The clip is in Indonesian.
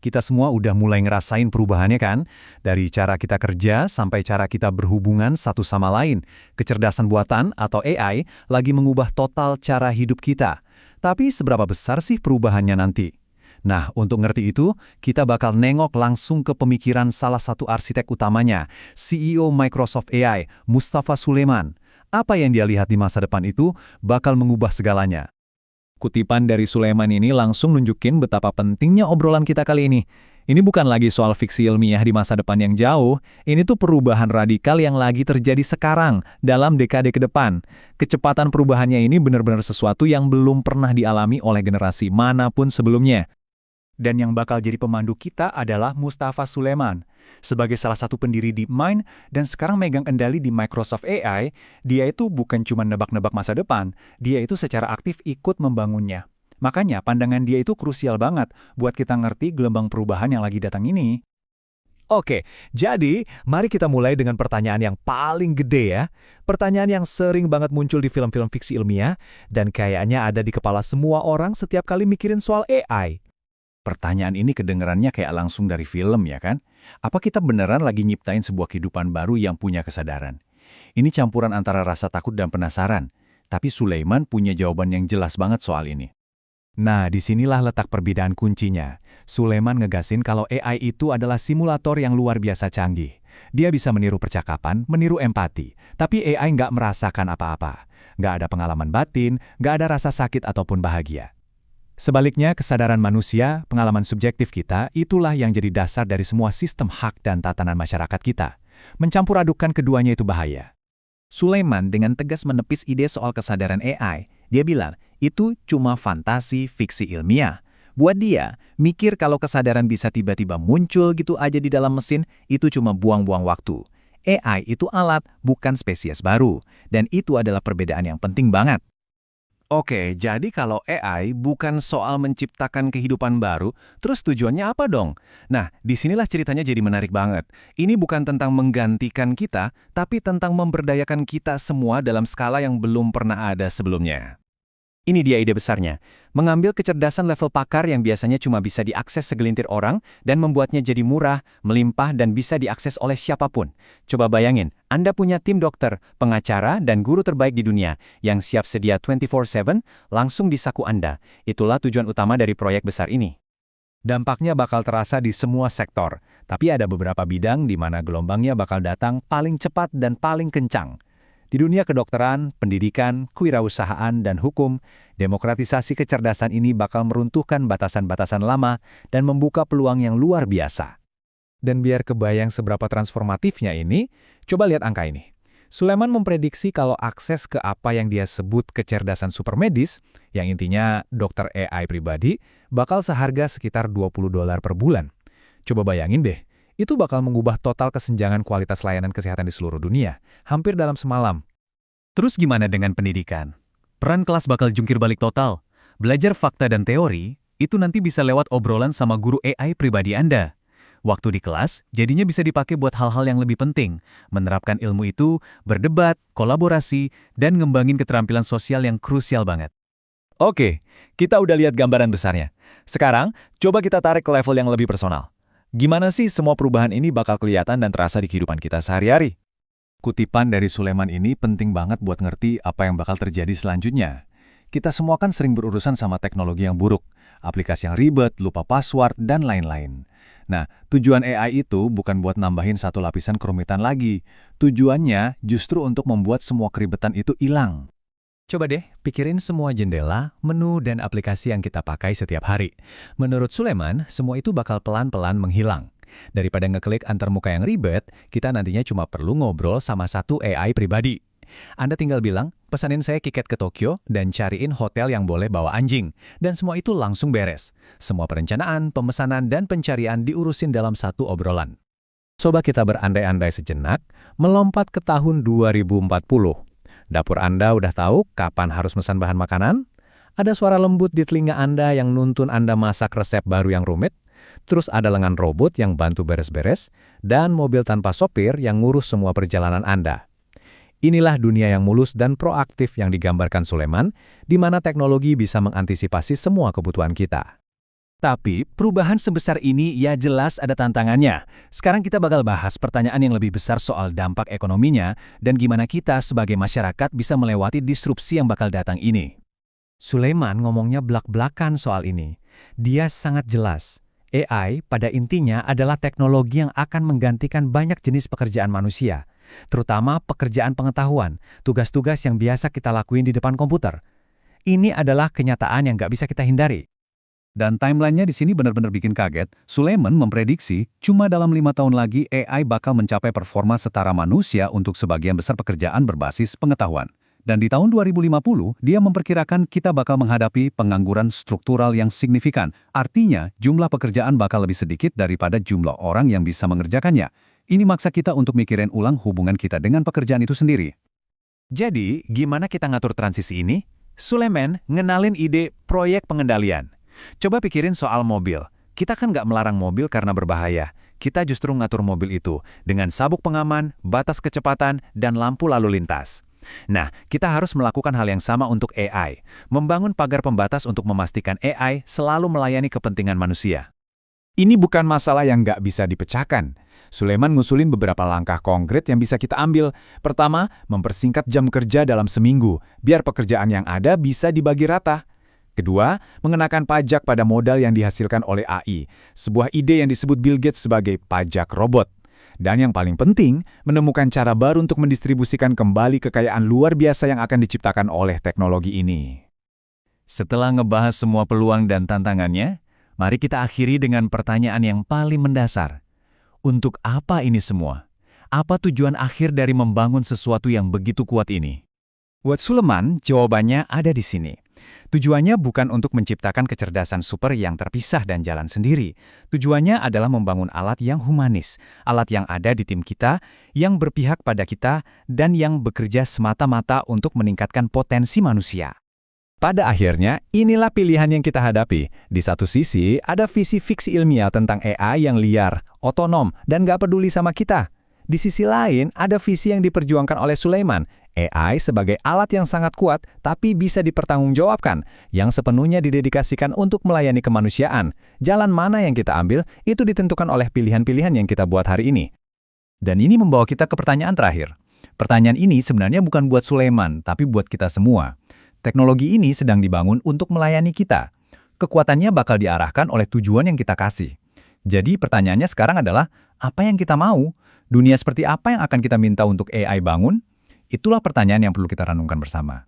kita semua udah mulai ngerasain perubahannya kan? Dari cara kita kerja sampai cara kita berhubungan satu sama lain. Kecerdasan buatan atau AI lagi mengubah total cara hidup kita. Tapi seberapa besar sih perubahannya nanti? Nah, untuk ngerti itu, kita bakal nengok langsung ke pemikiran salah satu arsitek utamanya, CEO Microsoft AI, Mustafa Suleyman. Apa yang dia lihat di masa depan itu bakal mengubah segalanya. Kutipan dari Sulaiman ini langsung nunjukin betapa pentingnya obrolan kita kali ini. Ini bukan lagi soal fiksi ilmiah di masa depan yang jauh, ini tuh perubahan radikal yang lagi terjadi sekarang, dalam dekade ke depan. Kecepatan perubahannya ini benar-benar sesuatu yang belum pernah dialami oleh generasi manapun sebelumnya. Dan yang bakal jadi pemandu kita adalah Mustafa Suleyman. Sebagai salah satu pendiri DeepMind dan sekarang megang kendali di Microsoft AI, dia itu bukan cuma nebak-nebak masa depan, dia itu secara aktif ikut membangunnya. Makanya pandangan dia itu krusial banget buat kita ngerti gelombang perubahan yang lagi datang ini. Oke, jadi mari kita mulai dengan pertanyaan yang paling gede ya. Pertanyaan yang sering banget muncul di film-film fiksi ilmiah dan kayaknya ada di kepala semua orang setiap kali mikirin soal AI. Pertanyaan ini kedengarannya kayak langsung dari film ya kan? Apa kita beneran lagi nyiptain sebuah kehidupan baru yang punya kesadaran? Ini campuran antara rasa takut dan penasaran. Tapi Sulaiman punya jawaban yang jelas banget soal ini. Nah, disinilah letak perbedaan kuncinya. Sulaiman ngegasin kalau AI itu adalah simulator yang luar biasa canggih. Dia bisa meniru percakapan, meniru empati. Tapi AI nggak merasakan apa-apa. Nggak ada pengalaman batin, nggak ada rasa sakit ataupun bahagia. Sebaliknya, kesadaran manusia, pengalaman subjektif kita, itulah yang jadi dasar dari semua sistem hak dan tatanan masyarakat kita. Mencampur adukan keduanya itu bahaya. Sulaiman dengan tegas menepis ide soal kesadaran AI. Dia bilang, itu cuma fantasi fiksi ilmiah. Buat dia, mikir kalau kesadaran bisa tiba-tiba muncul gitu aja di dalam mesin, itu cuma buang-buang waktu. AI itu alat, bukan spesies baru. Dan itu adalah perbedaan yang penting banget. Oke, jadi kalau AI bukan soal menciptakan kehidupan baru, terus tujuannya apa dong? Nah, disinilah ceritanya jadi menarik banget. Ini bukan tentang menggantikan kita, tapi tentang memberdayakan kita semua dalam skala yang belum pernah ada sebelumnya. Ini dia ide besarnya, mengambil kecerdasan level pakar yang biasanya cuma bisa diakses segelintir orang dan membuatnya jadi murah, melimpah, dan bisa diakses oleh siapapun. Coba bayangin, Anda punya tim dokter, pengacara, dan guru terbaik di dunia yang siap sedia 24/7 langsung di saku Anda. Itulah tujuan utama dari proyek besar ini. Dampaknya bakal terasa di semua sektor, tapi ada beberapa bidang di mana gelombangnya bakal datang paling cepat dan paling kencang. Di dunia kedokteran, pendidikan, kewirausahaan, dan hukum, demokratisasi kecerdasan ini bakal meruntuhkan batasan-batasan lama dan membuka peluang yang luar biasa. Dan biar kebayang seberapa transformatifnya ini, coba lihat angka ini. Sulaiman memprediksi kalau akses ke apa yang dia sebut kecerdasan supermedis, yang intinya dokter AI pribadi, bakal seharga sekitar $20 per bulan. Coba bayangin deh. Itu bakal mengubah total kesenjangan kualitas layanan kesehatan di seluruh dunia, hampir dalam semalam. Terus gimana dengan pendidikan? Peran kelas bakal jungkir balik total. Belajar fakta dan teori, itu nanti bisa lewat obrolan sama guru AI pribadi Anda. Waktu di kelas, jadinya bisa dipakai buat hal-hal yang lebih penting, menerapkan ilmu itu, berdebat, kolaborasi, dan ngembangin keterampilan sosial yang krusial banget. Oke, kita udah lihat gambaran besarnya. Sekarang, coba kita tarik ke level yang lebih personal. Gimana sih semua perubahan ini bakal kelihatan dan terasa di kehidupan kita sehari-hari? Kutipan dari Sulaiman ini penting banget buat ngerti apa yang bakal terjadi selanjutnya. Kita semua kan sering berurusan sama teknologi yang buruk, aplikasi yang ribet, lupa password, dan lain-lain. Nah, tujuan AI itu bukan buat nambahin satu lapisan kerumitan lagi. Tujuannya justru untuk membuat semua keribetan itu hilang. Coba deh, pikirin semua jendela, menu, dan aplikasi yang kita pakai setiap hari. Menurut Sulaiman, semua itu bakal pelan-pelan menghilang. Daripada ngeklik antar muka yang ribet, kita nantinya cuma perlu ngobrol sama satu AI pribadi. Anda tinggal bilang, pesanin saya tiket ke Tokyo dan cariin hotel yang boleh bawa anjing. Dan semua itu langsung beres. Semua perencanaan, pemesanan, dan pencarian diurusin dalam satu obrolan. Coba kita berandai-andai sejenak, melompat ke tahun 2040. Dapur Anda udah tahu kapan harus mesan bahan makanan? Ada suara lembut di telinga Anda yang nuntun Anda masak resep baru yang rumit? Terus ada lengan robot yang bantu beres-beres? Dan mobil tanpa sopir yang ngurus semua perjalanan Anda. Inilah dunia yang mulus dan proaktif yang digambarkan Sulaiman, di mana teknologi bisa mengantisipasi semua kebutuhan kita. Tapi perubahan sebesar ini ya jelas ada tantangannya. Sekarang kita bakal bahas pertanyaan yang lebih besar soal dampak ekonominya dan gimana kita sebagai masyarakat bisa melewati disrupsi yang bakal datang ini. Sulaiman ngomongnya blak-blakan soal ini. Dia sangat jelas. AI pada intinya adalah teknologi yang akan menggantikan banyak jenis pekerjaan manusia, terutama pekerjaan pengetahuan, tugas-tugas yang biasa kita lakuin di depan komputer. Ini adalah kenyataan yang nggak bisa kita hindari. Dan timelinenya di sini benar-benar bikin kaget. Sulaiman memprediksi cuma dalam 5 tahun lagi AI bakal mencapai performa setara manusia untuk sebagian besar pekerjaan berbasis pengetahuan. Dan di tahun 2050, dia memperkirakan kita bakal menghadapi pengangguran struktural yang signifikan. Artinya, jumlah pekerjaan bakal lebih sedikit daripada jumlah orang yang bisa mengerjakannya. Ini maksa kita untuk mikirin ulang hubungan kita dengan pekerjaan itu sendiri. Jadi, gimana kita ngatur transisi ini? Sulaiman ngenalin ide proyek pengendalian. Coba pikirin soal mobil. Kita kan nggak melarang mobil karena berbahaya. Kita justru ngatur mobil itu dengan sabuk pengaman, batas kecepatan, dan lampu lalu lintas. Nah, kita harus melakukan hal yang sama untuk AI. Membangun pagar pembatas untuk memastikan AI selalu melayani kepentingan manusia. Ini bukan masalah yang nggak bisa dipecahkan. Sulaiman ngusulin beberapa langkah konkret yang bisa kita ambil. Pertama, mempersingkat jam kerja dalam seminggu, biar pekerjaan yang ada bisa dibagi rata. Kedua, mengenakan pajak pada modal yang dihasilkan oleh AI, sebuah ide yang disebut Bill Gates sebagai pajak robot. Dan yang paling penting, menemukan cara baru untuk mendistribusikan kembali kekayaan luar biasa yang akan diciptakan oleh teknologi ini. Setelah ngebahas semua peluang dan tantangannya, mari kita akhiri dengan pertanyaan yang paling mendasar. Untuk apa ini semua? Apa tujuan akhir dari membangun sesuatu yang begitu kuat ini? Buat Sulaiman, jawabannya ada di sini. Tujuannya bukan untuk menciptakan kecerdasan super yang terpisah dan jalan sendiri. Tujuannya adalah membangun alat yang humanis, alat yang ada di tim kita, yang berpihak pada kita, dan yang bekerja semata-mata untuk meningkatkan potensi manusia. Pada akhirnya, inilah pilihan yang kita hadapi. Di satu sisi, ada visi fiksi ilmiah tentang AI yang liar, otonom, dan nggak peduli sama kita. Di sisi lain, ada visi yang diperjuangkan oleh Sulaiman, AI sebagai alat yang sangat kuat tapi bisa dipertanggungjawabkan, yang sepenuhnya didedikasikan untuk melayani kemanusiaan. Jalan mana yang kita ambil, itu ditentukan oleh pilihan-pilihan yang kita buat hari ini. Dan ini membawa kita ke pertanyaan terakhir. Pertanyaan ini sebenarnya bukan buat Sulaiman, tapi buat kita semua. Teknologi ini sedang dibangun untuk melayani kita. Kekuatannya bakal diarahkan oleh tujuan yang kita kasih. Jadi pertanyaannya sekarang adalah, apa yang kita mau? Dunia seperti apa yang akan kita minta untuk AI bangun? Itulah pertanyaan yang perlu kita renungkan bersama.